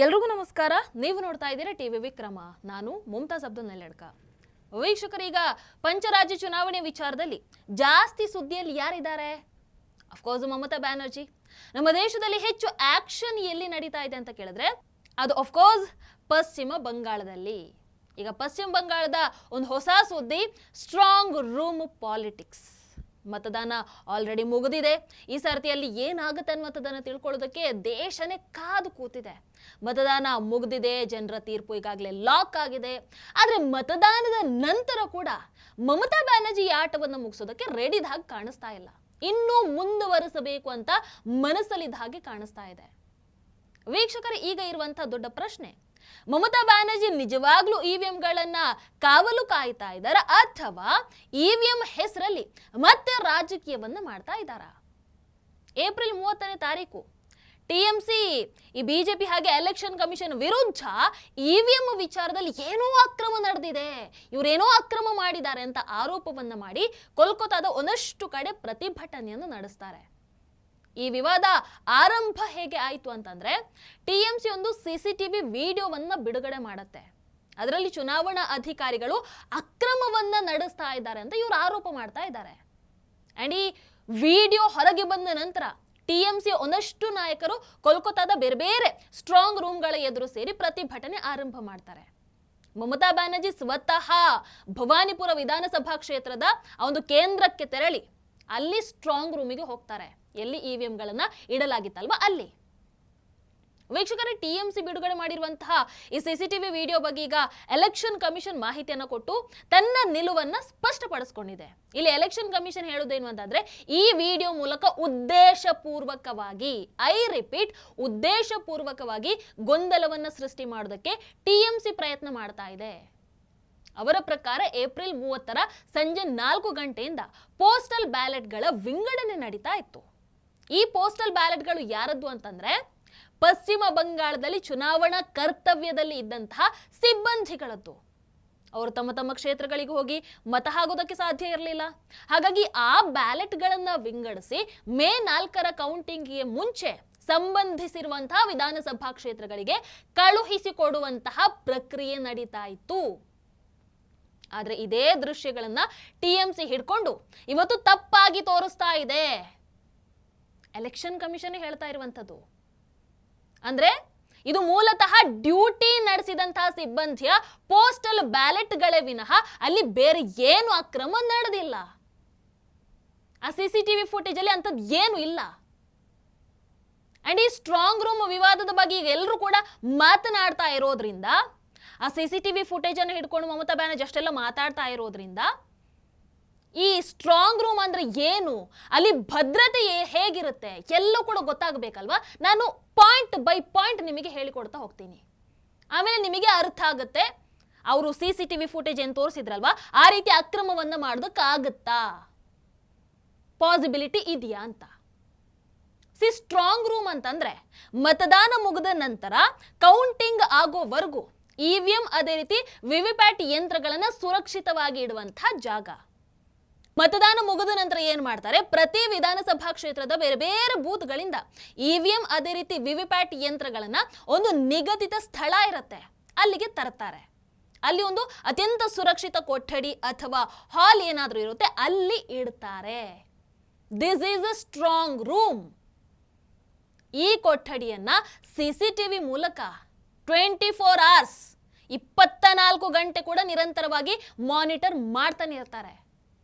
ಎಲ್ರಿಗೂ ನಮಸ್ಕಾರ. ನೀವು ನೋಡ್ತಾ ಇದ್ದೀರಾ ಟಿವಿ ವಿಕ್ರಮ. ನಾನು ಮುಮ್ತಾಜ್ ಅಬ್ದುಲ್ ನೆಲ್ಲಡ್ಕ. ವೀಕ್ಷಕರೀಗ ಪಂಚರಾಜ್ಯ ಚುನಾವಣೆ ವಿಚಾರದಲ್ಲಿ ಜಾಸ್ತಿ ಸುದ್ದಿಯಲ್ಲಿ ಯಾರಿದ್ದಾರೆ? ಅಫ್ಕೋರ್ಸ್ ಮಮತಾ ಬ್ಯಾನರ್ಜಿ. ನಮ್ಮ ದೇಶದಲ್ಲಿ ಹೆಚ್ಚು ಆಕ್ಷನ್ ಎಲ್ಲಿ ನಡೀತಾ ಇದೆ ಅಂತ ಕೇಳಿದ್ರೆ ಅದು ಅಫ್ಕೋರ್ಸ್ ಪಶ್ಚಿಮ ಬಂಗಾಳದಲ್ಲಿ. ಈಗ ಪಶ್ಚಿಮ ಬಂಗಾಳದ ಒಂದು ಹೊಸ ಸುದ್ದಿ, ಸ್ಟ್ರಾಂಗ್ ರೂಮ್ ಪಾಲಿಟಿಕ್ಸ್. ಮತದಾನ ಆಲ್ರೆಡಿ ಮುಗಿದಿದೆ. ಈ ಸರ್ತಿಯಲ್ಲಿ ಏನಾಗುತ್ತೆ ಅನ್ನೋದನ್ನು ತಿಳ್ಕೊಳ್ಳೋದಕ್ಕೆ ದೇಶನೇ ಕಾದು ಕೂತಿದೆ. ಮತದಾನ ಮುಗಿದಿದೆ, ಜನರ ತೀರ್ಪು ಈಗಾಗಲೇ ಲಾಕ್ ಆಗಿದೆ. ಆದರೆ ಮತದಾನದ ನಂತರ ಕೂಡ ಮಮತಾ ಬ್ಯಾನರ್ಜಿ ಈ ಆಟವನ್ನು ಮುಗಿಸೋದಕ್ಕೆ ರೆಡಿದ ಹಾಗೆ ಕಾಣಿಸ್ತಾ ಇಲ್ಲ. ಇನ್ನೂ ಮುಂದುವರಿಸಬೇಕು ಅಂತ ಮನಸ್ಸಲ್ಲಿದ್ದ ಹಾಗೆ ಕಾಣಿಸ್ತಾ ಇದೆ. ವೀಕ್ಷಕರು, ಈಗ ಇರುವಂತಹ ದೊಡ್ಡ ಪ್ರಶ್ನೆ, ಮಮತಾ ಬ್ಯಾನರ್ಜಿ ನಿಜವಾಗ್ಲೂ ಇವಿಎಂಗಳನ್ನ ಕಾವಲು ಕಾಯ್ತಾ ಇದ್ದಾರಾ ಅಥವಾ ಇವಿಎಂ ಹೆಸರಲ್ಲಿ ಮತ್ತೆ ರಾಜಕೀಯವನ್ನ ಮಾಡ್ತಾ ಇದ್ದಾರಾ? ಏಪ್ರಿಲ್ 30ನೇ ತಾರೀಕು ಟಿಎಂಸಿ ಈ ಬಿಜೆಪಿ ಹಾಗೆ ಎಲೆಕ್ಷನ್ ಕಮಿಷನ್ ವಿರುದ್ಧ ಇವಿಎಂ ವಿಚಾರದಲ್ಲಿ ಏನೋ ಅಕ್ರಮ ನಡೆದಿದೆ, ಇವರೇನೋ ಅಕ್ರಮ ಮಾಡಿದ್ದಾರೆ ಅಂತ ಆರೋಪವನ್ನ ಮಾಡಿ ಕೋಲ್ಕತ್ತಾದ ಒಂದಷ್ಟು ಕಡೆ ಪ್ರತಿಭಟನೆಯನ್ನು ನಡೆಸ್ತಾರೆ. ಈ ವಿವಾದ ಆರಂಭ ಹೇಗೆ ಆಯಿತು ಅಂತಂದ್ರೆ, ಟಿಎಂಸಿ ಒಂದು ಸಿಸಿಟಿವಿ ವಿಡಿಯೋವನ್ನ ಬಿಡುಗಡೆ ಮಾಡುತ್ತೆ. ಅದರಲ್ಲಿ ಚುನಾವಣಾ ಅಧಿಕಾರಿಗಳು ಅಕ್ರಮವನ್ನ ನಡೆಸ್ತಾ ಇದ್ದಾರೆ ಅಂತ ಇವರು ಆರೋಪ ಮಾಡ್ತಾ ಇದ್ದಾರೆ. ಅಂಡ್ ಈ ವಿಡಿಯೋ ಹೊರಗೆ ಬಂದ ನಂತರ ಟಿಎಂಸಿ ಒಂದಷ್ಟು ನಾಯಕರು ಕೋಲ್ಕತ್ತಾದ ಬೇರೆ ಬೇರೆ ಸ್ಟ್ರಾಂಗ್ ರೂಮ್ಗಳ ಎದುರು ಸೇರಿ ಪ್ರತಿಭಟನೆ ಆರಂಭ ಮಾಡ್ತಾರೆ. ಮಮತಾ ಬ್ಯಾನರ್ಜಿ ಸ್ವತಃ ಭವಾನಿಪುರ ವಿಧಾನಸಭಾ ಕ್ಷೇತ್ರದ ಒಂದು ಕೇಂದ್ರಕ್ಕೆ ತೆರಳಿ ಅಲ್ಲಿ ಸ್ಟ್ರಾಂಗ್ ರೂಮಿಗೆ ಹೋಗ್ತಾರೆ, ಎಲ್ಲಿ ಇವಿಎಂಗಳನ್ನ ಇಡಲಾಗಿತ್ತಲ್ವಾ ಅಲ್ಲಿ. ವೀಕ್ಷಕರೇ, ಟಿಎಂಸಿ ಬಿಡುಗಡೆ ಮಾಡಿರುವಂತಹ ಈ ಸಿಸಿಟಿವಿ ವಿಡಿಯೋ ಬಗ್ಗೆ ಈಗ ಎಲೆಕ್ಷನ್ ಕಮಿಷನ್ ಮಾಹಿತಿಯನ್ನು ಕೊಟ್ಟು ತನ್ನ ನಿಲುವನ್ನ ಸ್ಪಷ್ಟಪಡಿಸಿಕೊಂಡಿದೆ. ಇಲ್ಲಿ ಎಲೆಕ್ಷನ್ ಕಮಿಷನ್ ಹೇಳೋದೇನು ಅಂತಂದ್ರೆ, ಈ ವಿಡಿಯೋ ಮೂಲಕ ಉದ್ದೇಶಪೂರ್ವಕವಾಗಿ, ಐ ರಿಪೀಟ್, ಉದ್ದೇಶಪೂರ್ವಕವಾಗಿ ಗೊಂದಲವನ್ನ ಸೃಷ್ಟಿ ಮಾಡೋದಕ್ಕೆ ಟಿಎಂಸಿ ಪ್ರಯತ್ನ ಮಾಡ್ತಾ ಇದೆ. ಅವರ ಪ್ರಕಾರ ಏಪ್ರಿಲ್ 30ರ ಸಂಜೆ 4 ಗಂಟೆಯಿಂದ ಪೋಸ್ಟಲ್ ಬ್ಯಾಲೆಟ್ಗಳ ವಿಂಗಡಣೆ ನಡೀತಾ ಇತ್ತು. ಈ ಪೋಸ್ಟಲ್ ಬ್ಯಾಲೆಟ್ಗಳು ಯಾರದ್ದು ಅಂತಂದ್ರೆ, ಪಶ್ಚಿಮ ಬಂಗಾಳದಲ್ಲಿ ಚುನಾವಣಾ ಕರ್ತವ್ಯದಲ್ಲಿ ಇದ್ದಂತಹ ಸಿಬ್ಬಂದಿಗಳದ್ದು. ಅವರು ತಮ್ಮ ತಮ್ಮ ಕ್ಷೇತ್ರಗಳಿಗೆ ಹೋಗಿ ಮತ ಹಾಕೋದಕ್ಕೆ ಸಾಧ್ಯ ಇರಲಿಲ್ಲ. ಹಾಗಾಗಿ ಆ ಬ್ಯಾಲೆಟ್ಗಳನ್ನ ವಿಂಗಡಿಸಿ ಮೇ 4ರ ಕೌಂಟಿಂಗ್ಗೆ ಮುಂಚೆ ಸಂಬಂಧಿಸಿರುವಂತಹ ವಿಧಾನಸಭಾ ಕ್ಷೇತ್ರಗಳಿಗೆ ಕಳುಹಿಸಿಕೊಡುವಂತಹ ಪ್ರಕ್ರಿಯೆ ನಡೀತಾ ಇತ್ತು. ಆದ್ರೆ ಇದೇ ದೃಶ್ಯಗಳನ್ನ ಟಿಎಂಸಿ ಹಿಡ್ಕೊಂಡು ಇವತ್ತು ತಪ್ಪಾಗಿ ತೋರಿಸ್ತಾ ಇದೆ. ಎಲೆಕ್ಷನ್ ಕಮಿಷನ್ ಹೇಳ್ತಾ ಇರುವಂತದ್ದು ಅಂದ್ರೆ, ಇದು ಮೂಲತಃ ಡ್ಯೂಟಿ ನಡೆಸಿದಂತಹ ಸಿಬ್ಬಂದಿಯ ಪೋಸ್ಟಲ್ ಬ್ಯಾಲೆಟ್ಗಳೇ ವಿನಃ ಅಲ್ಲಿ ಬೇರೆ ಏನು ಅಕ್ರಮ ನಡೆದಿಲ್ಲ. ಆ ಸಿಸಿಟಿವಿ ಫುಟೇಜ್ ಅಲ್ಲಿ ಅಂತದ್ದು ಏನು ಇಲ್ಲ. ಅಂಡ್ ಈ ಸ್ಟ್ರಾಂಗ್ ರೂಮ್ ವಿವಾದದ ಬಗ್ಗೆ ಈಗ ಎಲ್ಲರೂ ಕೂಡ ಮಾತನಾಡ್ತಾ ಇರೋದ್ರಿಂದ, ಆ ಸಿಸಿಟಿವಿ ಫುಟೇಜ್ ಅನ್ನು ಹಿಡ್ಕೊಂಡು ಮಮತಾ ಬ್ಯಾನರ್ಜಿ ಅಷ್ಟೆಲ್ಲ ಮಾತಾಡ್ತಾ ಇರೋದ್ರಿಂದ, ಈ ಸ್ಟ್ರಾಂಗ್ ರೂಮ್ ಅಂದ್ರೆ ಏನು, ಅಲ್ಲಿ ಭದ್ರತೆ ಹೇಗಿರುತ್ತೆ ಎಲ್ಲೂ ಕೂಡ ಗೊತ್ತಾಗಬೇಕಲ್ವಾ. ನಾನು ಪಾಯಿಂಟ್ ಬೈ ಪಾಯಿಂಟ್ ನಿಮಗೆ ಹೇಳಿಕೊಡ್ತಾ ಹೋಗ್ತೀನಿ. ಆಮೇಲೆ ನಿಮಗೆ ಅರ್ಥ ಆಗುತ್ತೆ ಅವರು ಸಿಸಿಟಿವಿ ಫುಟೇಜ್ ಏನು ತೋರಿಸಿದ್ರಲ್ವಾ, ಆ ರೀತಿ ಅಕ್ರಮವನ್ನ ಮಾಡೋದಕ್ಕಾಗುತ್ತಾ, ಪಾಸಿಬಿಲಿಟಿ ಇದೆಯಾ ಅಂತ. ಸ್ಟ್ರಾಂಗ್ ರೂಮ್ ಅಂತಂದ್ರೆ ಮತದಾನ ಮುಗಿದ ನಂತರ ಕೌಂಟಿಂಗ್ ಆಗೋವರೆಗೂ ಇವಿಎಂ ಅದೇ ರೀತಿ ವಿವಿಪ್ಯಾಟ್ ಯಂತ್ರಗಳನ್ನ ಸುರಕ್ಷಿತವಾಗಿ ಇಡುವಂತಹ ಜಾಗ. ಮತದಾನ ಮುಗಿದ ನಂತರ ಏನ್ ಮಾಡ್ತಾರೆ, ಪ್ರತಿ ವಿಧಾನಸಭಾ ಕ್ಷೇತ್ರದ ಬೇರೆ ಬೇರೆ ಬೂತ್ಗಳಿಂದ ಇವಿಎಂ ಅದೇ ರೀತಿ ವಿವಿಪ್ಯಾಟ್ ಯಂತ್ರಗಳನ್ನ ಒಂದು ನಿಗದಿತ ಸ್ಥಳ ಇರುತ್ತೆ, ಅಲ್ಲಿಗೆ ತರ್ತಾರೆ. ಅಲ್ಲಿ ಒಂದು ಅತ್ಯಂತ ಸುರಕ್ಷಿತ ಕೊಠಡಿ ಅಥವಾ ಹಾಲ್ ಏನಾದ್ರೂ ಇರುತ್ತೆ, ಅಲ್ಲಿ ಇಡ್ತಾರೆ. This is a strong room. ಈ ಕೊಠಡಿಯನ್ನ ಸಿಸಿಟಿವಿ ಮೂಲಕ 24 hours 24 ಗಂಟೆ ಕೂಡ ನಿರಂತರವಾಗಿ ಮಾನಿಟರ್ ಮಾಡ್ತಾನೆ ಇರ್ತಾರೆ.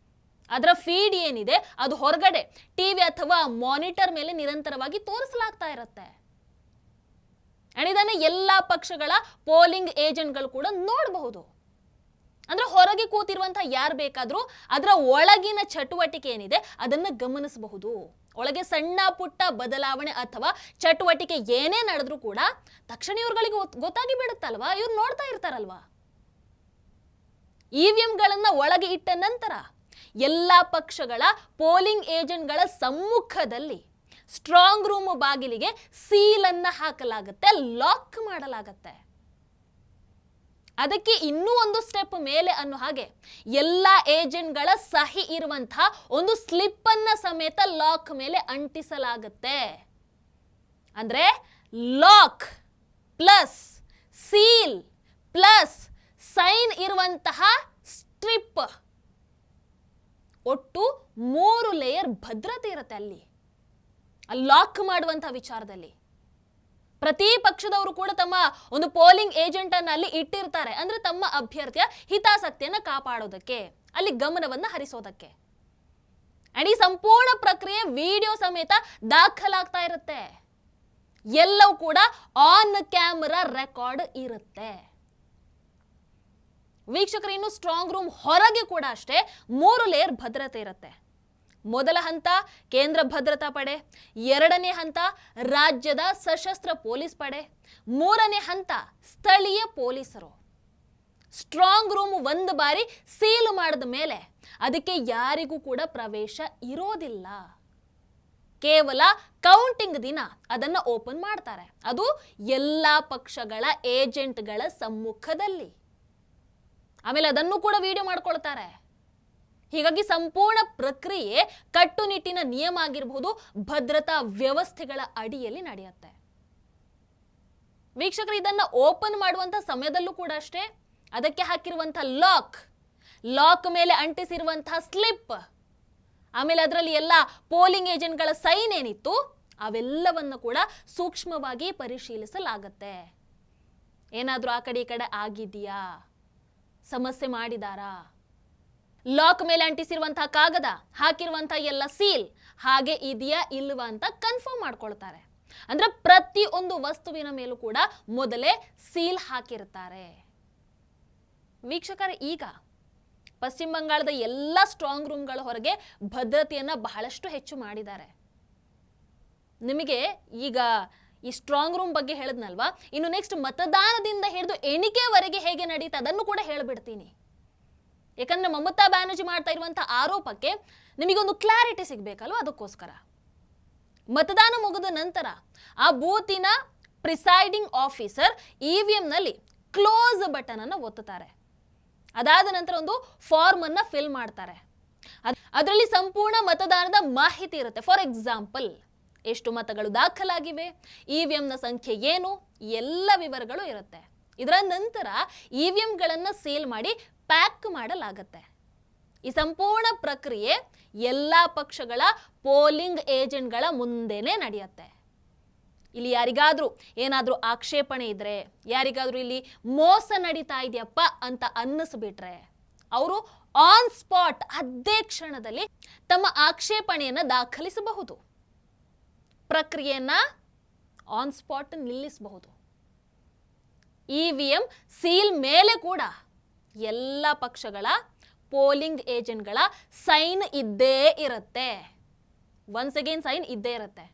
ಅದರ ಫೀಡ್ ಏನಿದೆ ಅದು ಹೊರಗಡೆ ಟಿವಿ ಅಥವಾ ಮಾನಿಟರ್ ಮೇಲೆ ನಿರಂತರವಾಗಿ ತೋರಿಸಲಾಗ್ತಾ ಇರುತ್ತೆ. ಅಂಡ್ ಇದನ್ನ ಎಲ್ಲಾ ಪಕ್ಷಗಳ ಪೋಲಿಂಗ್ ಏಜೆಂಟ್ಗಳು ಕೂಡ ನೋಡಬಹುದು. ಅಂದ್ರೆ ಹೊರಗೆ ಕೂತಿರುವಂತಹ ಯಾರು ಬೇಕಾದ್ರೂ ಅದರ ಒಳಗಿನ ಚಟುವಟಿಕೆ ಏನಿದೆ ಅದನ್ನ ಗಮನಿಸಬಹುದು. ಒಳಗೆ ಸಣ್ಣ ಪುಟ್ಟ ಬದಲಾವಣೆ ಅಥವಾ ಚಟುವಟಿಕೆ ಏನೇ ನಡೆದ್ರೂ ಕೂಡ ತಕ್ಷಣ ಇವ್ರುಗಳಿಗೆ ಗೊತ್ತಾಗಿ ಬಿಡುತ್ತಲ್ವಾ, ಇವ್ರು ನೋಡ್ತಾ ಇರ್ತಾರಲ್ವಾ. ಇವಿಎಂಗಳನ್ನ ಒಳಗೆ ಇಟ್ಟ ನಂತರ ಎಲ್ಲಾ ಪಕ್ಷಗಳ ಪೋಲಿಂಗ್ ಏಜೆಂಟ್ಗಳ ಸಮ್ಮುಖದಲ್ಲಿ ಸ್ಟ್ರಾಂಗ್ ರೂಮ್ ಬಾಗಿಲಿಗೆ ಸೀಲ್ ಅನ್ನ ಹಾಕಲಾಗುತ್ತೆ, ಲಾಕ್ ಮಾಡಲಾಗುತ್ತೆ. ಅದಕ್ಕೆ ಇನ್ನೂ ಒಂದು ಸ್ಟೆಪ್ ಮೇಲೆ ಅನ್ನೋ ಹಾಗೆ ಎಲ್ಲ ಏಜೆಂಟ್ಗಳ ಸಹಿ ಇರುವಂತಹ ಒಂದು ಸ್ಲಿಪ್ ಅನ್ನ ಸಮೇತ ಲಾಕ್ ಮೇಲೆ ಅಂಟಿಸಲಾಗುತ್ತೆ. ಅಂದ್ರೆ lock plus seal plus sign ಇರುವಂತಹ ಸ್ಟ್ರಿಪ್, ಒಟ್ಟು 3 ಲೇಯರ್ ಭದ್ರತೆ ಇರುತ್ತೆ ಅಲ್ಲಿ ಲಾಕ್ ಮಾಡುವಂತಹ ವಿಚಾರದಲ್ಲಿ. ಪ್ರತಿ ಪಕ್ಷದವರು ಕೂಡ ತಮ್ಮ ಒಂದು ಪೋಲಿಂಗ್ ಏಜೆಂಟ್ ಅನ್ನ ಅಲ್ಲಿ ಇಟ್ಟಿರ್ತಾರೆ, ಅಂದ್ರೆ ತಮ್ಮ ಅಭ್ಯರ್ಥಿಯ ಹಿತಾಸಕ್ತಿಯನ್ನ ಕಾಪಾಡೋದಕ್ಕೆ, ಅಲ್ಲಿ ಗಮನವನ್ನ ಹರಿಸೋದಕ್ಕೆ. ಅಂಡ್ ಈ ಸಂಪೂರ್ಣ ಪ್ರಕ್ರಿಯೆ ವಿಡಿಯೋ ಸಮೇತ ದಾಖಲಾಗ್ತಾ ಇರುತ್ತೆ, ಎಲ್ಲವೂ ಕೂಡ ಆನ್ ಕ್ಯಾಮರಾ ರೆಕಾರ್ಡ್ ಇರುತ್ತೆ. ವೀಕ್ಷಕರು, ಇನ್ನು ಸ್ಟ್ರಾಂಗ್ ರೂಮ್ ಹೊರಗೆ ಕೂಡ ಅಷ್ಟೇ 3 ಲೇಯರ್ ಭದ್ರತೆ ಇರುತ್ತೆ. ಮೊದಲ ಹಂತ ಕೇಂದ್ರ ಭದ್ರತಾ ಪಡೆ, 2ನೇ ಹಂತ ರಾಜ್ಯದ ಸಶಸ್ತ್ರ ಪೊಲೀಸ್ ಪಡೆ, 3ನೇ ಹಂತ ಸ್ಥಳೀಯ ಪೊಲೀಸರು. ಸ್ಟ್ರಾಂಗ್ ರೂಮ್ ಒಂದು ಬಾರಿ ಸೀಲ್ ಮಾಡಿದ ಮೇಲೆ ಅದಕ್ಕೆ ಯಾರಿಗೂ ಕೂಡ ಪ್ರವೇಶ ಇರೋದಿಲ್ಲ. ಕೇವಲ ಕೌಂಟಿಂಗ್ ದಿನ ಅದನ್ನ ಓಪನ್ ಮಾಡ್ತಾರೆ, ಅದು ಎಲ್ಲಾ ಪಕ್ಷಗಳ ಏಜೆಂಟ್ಗಳ ಸಮ್ಮುಖದಲ್ಲಿ. ಆಮೇಲೆ ಅದನ್ನು ಕೂಡ ವಿಡಿಯೋ ಮಾಡ್ಕೊಳ್ತಾರೆ. ಹೀಗಾಗಿ ಸಂಪೂರ್ಣ ಪ್ರಕ್ರಿಯೆ ಕಟ್ಟುನಿಟ್ಟಿನ ನಿಯಮ ಆಗಿರಬಹುದು, ಭದ್ರತಾ ವ್ಯವಸ್ಥೆಗಳ ಅಡಿಯಲ್ಲಿ ನಡೆಯುತ್ತೆ. ವೀಕ್ಷಕರು, ಇದನ್ನ ಓಪನ್ ಮಾಡುವಂತ ಸಮಯದಲ್ಲೂ ಕೂಡ ಅಷ್ಟೇ ಅದಕ್ಕೆ ಹಾಕಿರುವಂತಹ ಲಾಕ್ ಮೇಲೆ ಅಂಟಿಸಿರುವಂತಹ ಸ್ಲಿಪ್, ಆಮೇಲೆ ಅದರಲ್ಲಿ ಎಲ್ಲ ಪೋಲಿಂಗ್ ಏಜೆಂಟ್ಗಳ ಸೈನ್ ಏನಿತ್ತು ಅವೆಲ್ಲವನ್ನು ಕೂಡ ಸೂಕ್ಷ್ಮವಾಗಿ ಪರಿಶೀಲಿಸಲಾಗತ್ತೆ. ಏನಾದ್ರೂ ಆ ಕಡೆ ಈ ಕಡೆ ಆಗಿದೆಯಾ, ಸಮಸ್ಯೆ ಮಾಡಿದಾರಾ, ಲಾಕ್ ಮೇಲೆ ಅಂಟಿಸಿರುವಂತಹ ಕಾಗದ, ಹಾಕಿರುವಂತಹ ಎಲ್ಲ ಸೀಲ್ ಹಾಗೆ ಇದೆಯಾ ಇಲ್ವಾ ಅಂತ ಕನ್ಫರ್ಮ್ ಮಾಡ್ಕೊಳ್ತಾರೆ. ಅಂದ್ರೆ ಪ್ರತಿಯೊಂದು ವಸ್ತುವಿನ ಮೇಲೂ ಕೂಡ ಮೊದಲೇ ಸೀಲ್ ಹಾಕಿರ್ತಾರೆ. ವೀಕ್ಷಕರೇ, ಈಗ ಪಶ್ಚಿಮ ಬಂಗಾಳದ ಎಲ್ಲ ಸ್ಟ್ರಾಂಗ್ ರೂಮ್ಗಳ ಹೊರಗೆ ಭದ್ರತೆಯನ್ನ ಬಹಳಷ್ಟು ಹೆಚ್ಚು ಮಾಡಿದ್ದಾರೆ. ನಿಮಗೆ ಈಗ ಈ ಸ್ಟ್ರಾಂಗ್ ರೂಮ್ ಬಗ್ಗೆ ಹೇಳಿದ್ನಲ್ವಾ, ಇನ್ನು ನೆಕ್ಸ್ಟ್ ಮತದಾನದಿಂದ ಹಿಡಿದು ಎಣಿಕೆವರೆಗೆ ಹೇಗೆ ನಡೀತಾ ಅದನ್ನು ಕೂಡ ಹೇಳ್ಬಿಡ್ತೀನಿ. ಯಾಕಂದ್ರೆ ಮಮತಾ ಬ್ಯಾನರ್ಜಿ ಮಾಡ್ತಾ ಇರುವಂತಹ ಆರೋಪಕ್ಕೆ ನಿಮಗೊಂದು ಕ್ಲಾರಿಟಿ ಸಿಗ್ಬೇಕಲ್ವ, ಅದಕ್ಕೋಸ್ಕರ. ಮತದಾನ ಮುಗಿದ ನಂತರ ಆ ಬೂತಿನ ಪ್ರಿಸೈಡಿಂಗ್ ಆಫೀಸರ್ ಇವಿಎಂ ನಲ್ಲಿ ಕ್ಲೋಸ್ ಬಟನ್ ಅನ್ನು ಒತ್ತುತ್ತಾರೆ. ಅದಾದ ನಂತರ ಒಂದು ಫಾರ್ಮ್ ಅನ್ನ ಫಿಲ್ ಮಾಡ್ತಾರೆ. ಅದರಲ್ಲಿ ಸಂಪೂರ್ಣ ಮತದಾನದ ಮಾಹಿತಿ ಇರುತ್ತೆ. ಫಾರ್ ಎಕ್ಸಾಂಪಲ್, ಎಷ್ಟು ಮತಗಳು ದಾಖಲಾಗಿವೆ, ಇವಿಎಂ ನ ಸಂಖ್ಯೆ ಏನು, ಎಲ್ಲ ವಿವರಗಳು ಇರುತ್ತೆ. ಇದರ ನಂತರ ಇವಿಎಂಗಳನ್ನು ಸೀಲ್ ಮಾಡಿ ಪ್ಯಾಕ್ ಮಾಡಲಾಗುತ್ತೆ. ಈ ಸಂಪೂರ್ಣ ಪ್ರಕ್ರಿಯೆ ಎಲ್ಲ ಪಕ್ಷಗಳ ಪೋಲಿಂಗ್ ಏಜೆಂಟ್ಗಳ ಮುಂದೆನೆ ನಡೆಯುತ್ತೆ. ಇಲ್ಲಿ ಯಾರಿಗಾದ್ರೂ ಏನಾದ್ರೂ ಆಕ್ಷೇಪಣೆ ಇದ್ರೆ, ಯಾರಿಗಾದ್ರೂ ಇಲ್ಲಿ ಮೋಸ ನಡೀತಾ ಇದೆಯಪ್ಪ ಅಂತ ಅನ್ನಿಸ್ಬಿಟ್ರೆ ಅವರು ಆನ್ ಸ್ಪಾಟ್ ಅದೇ ಕ್ಷಣದಲ್ಲಿ ತಮ್ಮ ಆಕ್ಷೇಪಣೆಯನ್ನ ದಾಖಲಿಸಬಹುದು, ಪ್ರಕ್ರಿಯೆಯನ್ನ ಆನ್ ಸ್ಪಾಟ್ ನಿಲ್ಲಿಸಬಹುದು. ಇವಿಎಂ ಸೀಲ್ ಮೇಲೆ ಕೂಡ ಎಲ್ಲ ಪಕ್ಷಗಳ ಪೋಲಿಂಗ್ ಏಜೆಂಟ್ಗಳ ಸೈನ್ ಇದ್ದೇ ಇರುತ್ತೆ. ಒನ್ಸ್ ಅಗೇನ್ ಸೈನ್ ಇದ್ದೇ ಇರುತ್ತೆ.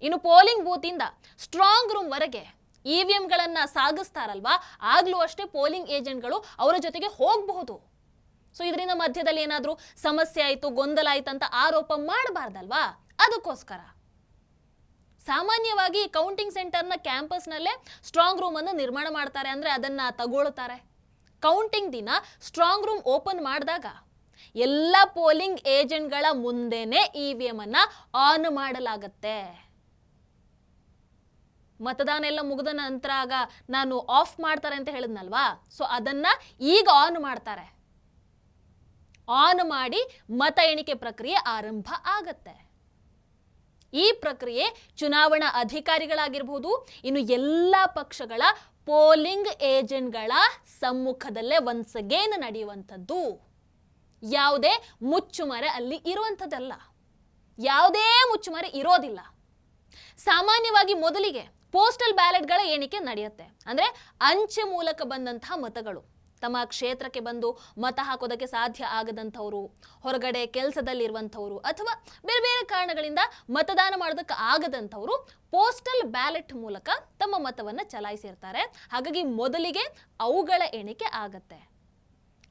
ಇನ್ನು ಪೋಲಿಂಗ್ ಬೂತ್ ಇಂದ ಸ್ಟ್ರಾಂಗ್ ರೂಮ್ ವರೆಗೆ ಇವಿಎಂಗಳನ್ನ ಸಾಗಿಸ್ತಾರಲ್ವಾ, ಆಗ್ಲೂ ಅಷ್ಟೇ ಪೋಲಿಂಗ್ ಏಜೆಂಟ್ಗಳು ಅವರ ಜೊತೆಗೆ ಹೋಗಬಹುದು. ಸೊ ಇದರಿಂದ ಮಧ್ಯದಲ್ಲಿ ಏನಾದ್ರೂ ಸಮಸ್ಯೆ ಆಯ್ತು, ಗೊಂದಲ ಆಯ್ತು ಅಂತ ಆರೋಪ ಮಾಡಬಾರ್ದಲ್ವಾ, ಅದಕ್ಕೋಸ್ಕರ. ಸಾಮಾನ್ಯವಾಗಿ ಕೌಂಟಿಂಗ್ ಸೆಂಟರ್ನ ಕ್ಯಾಂಪಸ್ನಲ್ಲೇ ಸ್ಟ್ರಾಂಗ್ ರೂಮ್ ಅನ್ನು ನಿರ್ಮಾಣ ಮಾಡ್ತಾರೆ, ಅಂದ್ರೆ ಅದನ್ನ ತಗೊಳ್ತಾರೆ. ಕೌಂಟಿಂಗ್ ದಿನ ಸ್ಟ್ರಾಂಗ್ ರೂಮ್ ಓಪನ್ ಮಾಡಿದಾಗ ಎಲ್ಲ ಪೋಲಿಂಗ್ ಏಜೆಂಟ್ಗಳ ಮುಂದೆನೆ ಇವಿಎಂ ಅನ್ನ ಆನ್ ಮಾಡಲಾಗತ್ತೆ. ಮತದಾನ ಎಲ್ಲ ಮುಗಿದ ನಂತರ ಆಗ ನಾನು ಆಫ್ ಮಾಡ್ತಾರೆ ಅಂತ ಹೇಳಿದ್ನಲ್ವಾ, ಸೊ ಅದನ್ನ ಈಗ ಆನ್ ಮಾಡ್ತಾರೆ. ಆನ್ ಮಾಡಿ ಮತ ಎಣಿಕೆ ಪ್ರಕ್ರಿಯೆ ಆರಂಭ ಆಗತ್ತೆ. ಈ ಪ್ರಕ್ರಿಯೆ ಚುನಾವಣಾ ಅಧಿಕಾರಿಗಳಾಗಿರಬಹುದು, ಇನ್ನು ಎಲ್ಲ ಪಕ್ಷಗಳ ಪೋಲಿಂಗ್ ಏಜೆಂಟ್ಗಳ ಸಮ್ಮುಖದಲ್ಲೇ ಒನ್ಸ್ ಅಗೇನ್ ನಡೆಯುವಂಥದ್ದು. ಯಾವುದೇ ಮುಚ್ಚುಮರೆ ಅಲ್ಲಿ ಇರುವಂಥದ್ದಲ್ಲ, ಯಾವುದೇ ಮುಚ್ಚುಮರೆ ಇರೋದಿಲ್ಲ. ಸಾಮಾನ್ಯವಾಗಿ ಮೊದಲಿಗೆ ಪೋಸ್ಟಲ್ ಬ್ಯಾಲೆಟ್ಗಳ ಎಣಿಕೆ ನಡೆಯುತ್ತೆ. ಅಂದ್ರೆ ಅಂಚೆ ಮೂಲಕ ಬಂದಂತಹ ಮತಗಳು ತಮ್ಮ ಕ್ಷೇತ್ರಕ್ಕೆ ಬಂದು ಮತ ಹಾಕೋದಕ್ಕೆ ಸಾಧ್ಯ ಆಗದಂಥವ್ರು, ಹೊರಗಡೆ ಕೆಲಸದಲ್ಲಿರುವಂಥವ್ರು ಅಥವಾ ಬೇರೆ ಬೇರೆ ಕಾರಣಗಳಿಂದ ಮತದಾನ ಮಾಡೋದಕ್ಕೆ ಆಗದಂಥವ್ರು ಪೋಸ್ಟಲ್ ಬ್ಯಾಲೆಟ್ ಮೂಲಕ ತಮ್ಮ ಮತವನ್ನು ಚಲಾಯಿಸಿರ್ತಾರೆ. ಹಾಗಾಗಿ ಮೊದಲಿಗೆ ಅವುಗಳ ಎಣಿಕೆ ಆಗತ್ತೆ.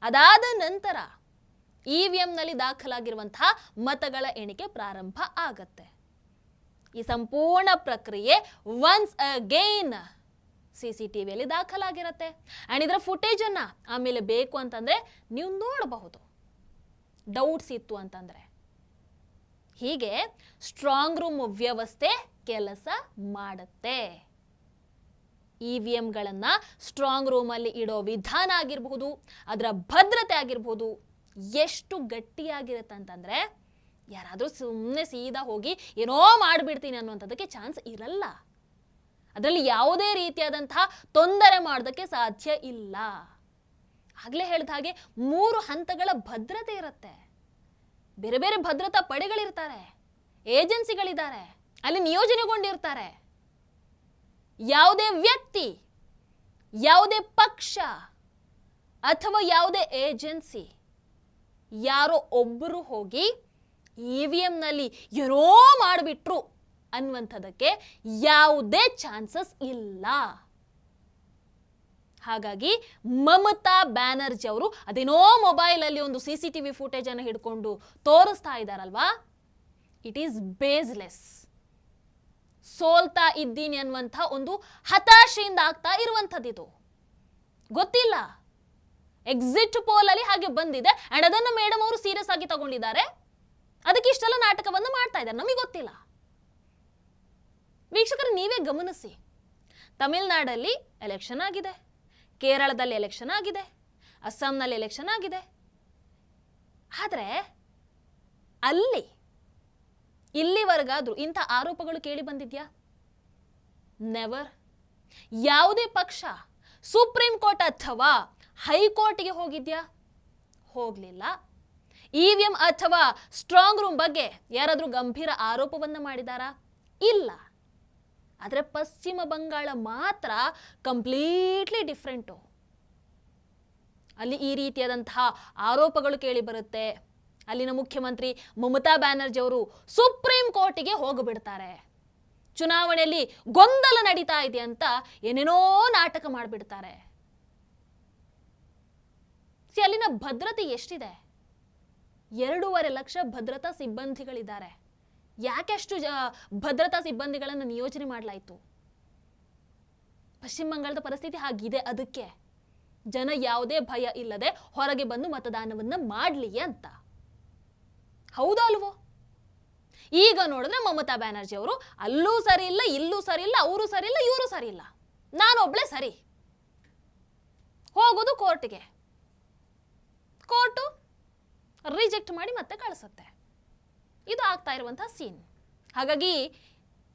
ಅದಾದ ನಂತರ ಇವಿಎಂ ನಲ್ಲಿ ದಾಖಲಾಗಿರುವಂತಹ ಮತಗಳ ಎಣಿಕೆ ಪ್ರಾರಂಭ ಆಗತ್ತೆ. ಈ ಸಂಪೂರ್ಣ ಪ್ರಕ್ರಿಯೆ ಒನ್ಸ್ ಅಗೇನ್ CCTVಯಲ್ಲಿ ದಾಖಲಾಗಿರುತ್ತೆ. ಅಂಡ್ ಇದರ ಫುಟೇಜ್ ಅನ್ನ ಆಮೇಲೆ ಬೇಕು ಅಂತಂದ್ರೆ ನೀವು ನೋಡಬಹುದು, ಡೌಟ್ಸ್ ಇತ್ತು ಅಂತಂದ್ರೆ. ಹೀಗೆ ಸ್ಟ್ರಾಂಗ್ ರೂಮ್ ವ್ಯವಸ್ಥೆ ಕೆಲಸ ಮಾಡುತ್ತೆ. EVMಗಳನ್ನು ಸ್ಟ್ರಾಂಗ್ ರೂಮಲ್ಲಿ ಇಡೋ ವಿಧಾನ ಆಗಿರಬಹುದು, ಅದರ ಭದ್ರತೆ ಆಗಿರ್ಬೋದು ಎಷ್ಟು ಗಟ್ಟಿಯಾಗಿರುತ್ತೆ ಅಂತಂದರೆ ಯಾರಾದರೂ ಸುಮ್ಮನೆ ಸೀದಾ ಹೋಗಿ ಏನೋ ಮಾಡಿಬಿಡ್ತೀನಿ ಅನ್ನುವಂಥದ್ದಕ್ಕೆ ಚಾನ್ಸ್ ಇರಲ್ಲ. ಅದರಲ್ಲಿ ಯಾವುದೇ ರೀತಿಯಾದಂತಹ ತೊಂದರೆ ಮಾಡೋದಕ್ಕೆ ಸಾಧ್ಯ ಇಲ್ಲ. ಆಗಲೇ ಹೇಳಿದ ಹಾಗೆ 3 ಹಂತಗಳ ಭದ್ರತೆ ಇರುತ್ತೆ. ಬೇರೆ ಬೇರೆ ಭದ್ರತಾ ಪಡೆಗಳಿರ್ತಾರೆ, ಏಜೆನ್ಸಿಗಳಿದ್ದಾರೆ, ಅಲ್ಲಿ ನಿಯೋಜನೆಗೊಂಡಿರ್ತಾರೆ. ಯಾವುದೇ ವ್ಯಕ್ತಿ, ಯಾವುದೇ ಪಕ್ಷ ಅಥವಾ ಯಾವುದೇ ಏಜೆನ್ಸಿ ಯಾರೋ ಒಬ್ಬರು ಹೋಗಿ EVMನಲ್ಲಿ ಏನೋ ಮಾಡಿಬಿಟ್ರು ಅನ್ನುವಂಥದ್ದಕ್ಕೆ ಯಾವುದೇ ಚಾನ್ಸಸ್ ಇಲ್ಲ. ಹಾಗಾಗಿ ಮಮತಾ ಬ್ಯಾನರ್ಜಿ ಅವರು ಅದೇನೋ ಮೊಬೈಲಲ್ಲಿ ಒಂದು CCTV ಫುಟೇಜ್ ಅನ್ನು ಹಿಡ್ಕೊಂಡು ತೋರಿಸ್ತಾ ಇದ್ದಾರಲ್ವಾ, ಇಟ್ ಈಸ್ ಬೇಸ್ಲೆಸ್. ಸೋಲ್ತಾ ಇದ್ದೀನಿ ಅನ್ನುವಂಥ ಒಂದು ಹತಾಶೆಯಿಂದ ಆಗ್ತಾ ಇರುವಂಥದ್ದಿದು. ಗೊತ್ತಿಲ್ಲ, ಎಕ್ಸಿಟ್ ಪೋಲ್ ಅಲ್ಲಿ ಹಾಗೆ ಬಂದಿದೆ ಅಂಡ್ ಅದನ್ನು ಮೇಡಮ್ ಅವರು ಸೀರಿಯಸ್ ಆಗಿ ತಗೊಂಡಿದ್ದಾರೆ. ಅದಕ್ಕೆ ಇಷ್ಟೆಲ್ಲ ನಾಟಕವನ್ನು ಮಾಡ್ತಾ ಇದ್ದಾರೆ, ನಮಗೆ ಗೊತ್ತಿಲ್ಲ. ವೀಕ್ಷಕರು ನೀವೇ ಗಮನಿಸಿ, ತಮಿಳುನಾಡಲ್ಲಿ ಎಲೆಕ್ಷನ್ ಆಗಿದೆ, ಕೇರಳದಲ್ಲಿ ಎಲೆಕ್ಷನ್ ಆಗಿದೆ, ಅಸ್ಸಾಂನಲ್ಲಿ ಎಲೆಕ್ಷನ್ ಆಗಿದೆ. ಆದರೆ ಅಲ್ಲಿ ಇಲ್ಲಿವರೆಗಾದ್ರೂ ಇಂಥ ಆರೋಪಗಳು ಕೇಳಿ ಬಂದಿದ್ಯಾ? ನೆವರ್. ಯಾವುದೇ ಪಕ್ಷ ಸುಪ್ರೀಂ ಕೋರ್ಟ್ ಅಥವಾ ಹೈಕೋರ್ಟ್ಗೆ ಹೋಗಿದ್ಯಾ? ಹೋಗಲಿಲ್ಲ. EVM ಅಥವಾ ಸ್ಟ್ರಾಂಗ್ ರೂಮ್ ಬಗ್ಗೆ ಯಾರಾದರೂ ಗಂಭೀರ ಆರೋಪವನ್ನು ಮಾಡಿದಾರಾ? ಇಲ್ಲ. ಆದರೆ ಪಶ್ಚಿಮ ಬಂಗಾಳ ಮಾತ್ರ ಕಂಪ್ಲೀಟ್ಲಿ ಡಿಫ್ರೆಂಟು. ಅಲ್ಲಿ ಈ ರೀತಿಯಾದಂತಹ ಆರೋಪಗಳು ಕೇಳಿ ಬರುತ್ತೆ. ಅಲ್ಲಿನ ಮುಖ್ಯಮಂತ್ರಿ ಮಮತಾ ಬ್ಯಾನರ್ಜಿ ಅವರು ಸುಪ್ರೀಂ ಕೋರ್ಟಿಗೆ ಹೋಗಿಬಿಡ್ತಾರೆ. ಚುನಾವಣೆಯಲ್ಲಿ ಗೊಂದಲ ನಡೀತಾ ಇದೆ ಅಂತ ಏನೇನೋ ನಾಟಕ ಮಾಡಿಬಿಡ್ತಾರೆ. ಅಲ್ಲಿನ ಭದ್ರತೆ ಎಷ್ಟಿದೆ? 2.5 ಲಕ್ಷ ಭದ್ರತಾ ಸಿಬ್ಬಂದಿಗಳಿದ್ದಾರೆ. ಯಾಕೆ ಅಷ್ಟು ಭದ್ರತಾ ಸಿಬ್ಬಂದಿಗಳನ್ನು ನಿಯೋಜನೆ ಮಾಡಲಾಯಿತು? ಪಶ್ಚಿಮ ಬಂಗಾಳದ ಪರಿಸ್ಥಿತಿ ಹಾಗಿದೆ. ಅದಕ್ಕೆ ಜನ ಯಾವುದೇ ಭಯ ಇಲ್ಲದೆ ಹೊರಗೆ ಬಂದು ಮತದಾನವನ್ನ ಮಾಡಲಿ ಅಂತ. ಹೌದಾ ಅಲ್ವೋ? ಈಗ ನೋಡಿದ್ರೆ ಮಮತಾ ಬ್ಯಾನರ್ಜಿ ಅವರು ಅಲ್ಲೂ ಸರಿ ಇಲ್ಲ, ಇಲ್ಲೂ ಸರಿ ಇಲ್ಲ, ಅವರು ಸರಿ ಇಲ್ಲ, ಇವರು ಸರಿ ಇಲ್ಲ, ನಾನೊಬ್ಳೆ ಸರಿ. ಹೋಗೋದು ಕೋರ್ಟ್ಗೆ, ಕೋರ್ಟು ರಿಜೆಕ್ಟ್ ಮಾಡಿ ಮತ್ತೆ ಕಳಿಸುತ್ತೆ. ಇದು ಆಗ್ತಾ ಇರುವಂತಹ ಸೀನ್. ಹಾಗಾಗಿ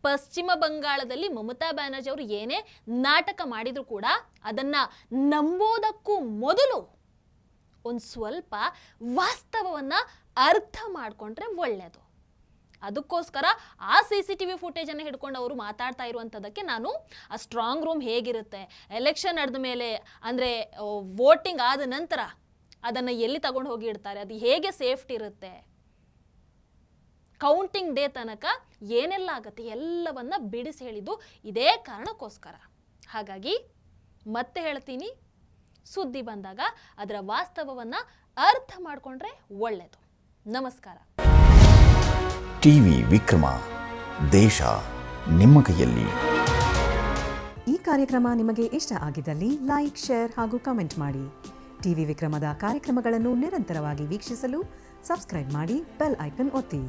ಪಶ್ಚಿಮ ಬಂಗಾಳದಲ್ಲಿ ಮಮತಾ ಬ್ಯಾನರ್ಜಿ ಅವರು ಏನೇ ನಾಟಕ ಮಾಡಿದ್ರು ಕೂಡ ಅದನ್ನ ನಂಬೋದಕ್ಕೂ ಮೊದಲು ಒಂದು ಸ್ವಲ್ಪ ವಾಸ್ತವವನ್ನ ಅರ್ಥ ಮಾಡಿಕೊಂಡ್ರೆ ಒಳ್ಳೆಯದು. ಅದಕ್ಕೋಸ್ಕರ ಆ CCTV ಫುಟೇಜ್ ಅನ್ನು ಹಿಡ್ಕೊಂಡು ಅವರು ಮಾತಾಡ್ತಾ ಇರುವಂಥದ್ದಕ್ಕೆ ನಾನು ಆ ಸ್ಟ್ರಾಂಗ್ ರೂಮ್ ಹೇಗಿರುತ್ತೆ, ಎಲೆಕ್ಷನ್ ನಡೆದ ಮೇಲೆ ಅಂದರೆ ವೋಟಿಂಗ್ ಆದ ನಂತರ ಅದನ್ನು ಎಲ್ಲಿ ತಗೊಂಡು ಹೋಗಿ ಇಡ್ತಾರೆ, ಅದು ಹೇಗೆ ಸೇಫ್ಟಿ ಇರುತ್ತೆ, ಕೌಂಟಿಂಗ್ ಡೇ ತನಕ ಏನೆಲ್ಲ ಆಗುತ್ತೆ ಎಲ್ಲವನ್ನ ಬಿಡಿಸಿ ಹೇಳಿದ್ದು ಇದೇ ಕಾರಣಕ್ಕೋಸ್ಕರ. ಹಾಗಾಗಿ ಮತ್ತೆ ಹೇಳ್ತೀನಿ, ಸುದ್ದಿ ಬಂದಾಗ ಅದರ ವಾಸ್ತವವನ್ನು ಅರ್ಥ ಮಾಡಿಕೊಂಡ್ರೆ ಒಳ್ಳೆಯದು. ನಮಸ್ಕಾರ. ಟಿವಿ ವಿಕ್ರಮ, ದೇಶ ನಿಮ್ಮ ಕೈಯಲ್ಲಿ. ಈ ಕಾರ್ಯಕ್ರಮ ನಿಮಗೆ ಇಷ್ಟ ಆಗಿದ್ದಲ್ಲಿ ಲೈಕ್, ಶೇರ್ ಹಾಗೂ ಕಮೆಂಟ್ ಮಾಡಿ. ಟಿವಿ ವಿಕ್ರಮದ ಕಾರ್ಯಕ್ರಮಗಳನ್ನು ನಿರಂತರವಾಗಿ ವೀಕ್ಷಿಸಲು ಸಬ್ಸ್ಕ್ರೈಬ್ ಮಾಡಿ, ಬೆಲ್ ಐಕನ್ ಒತ್ತಿ.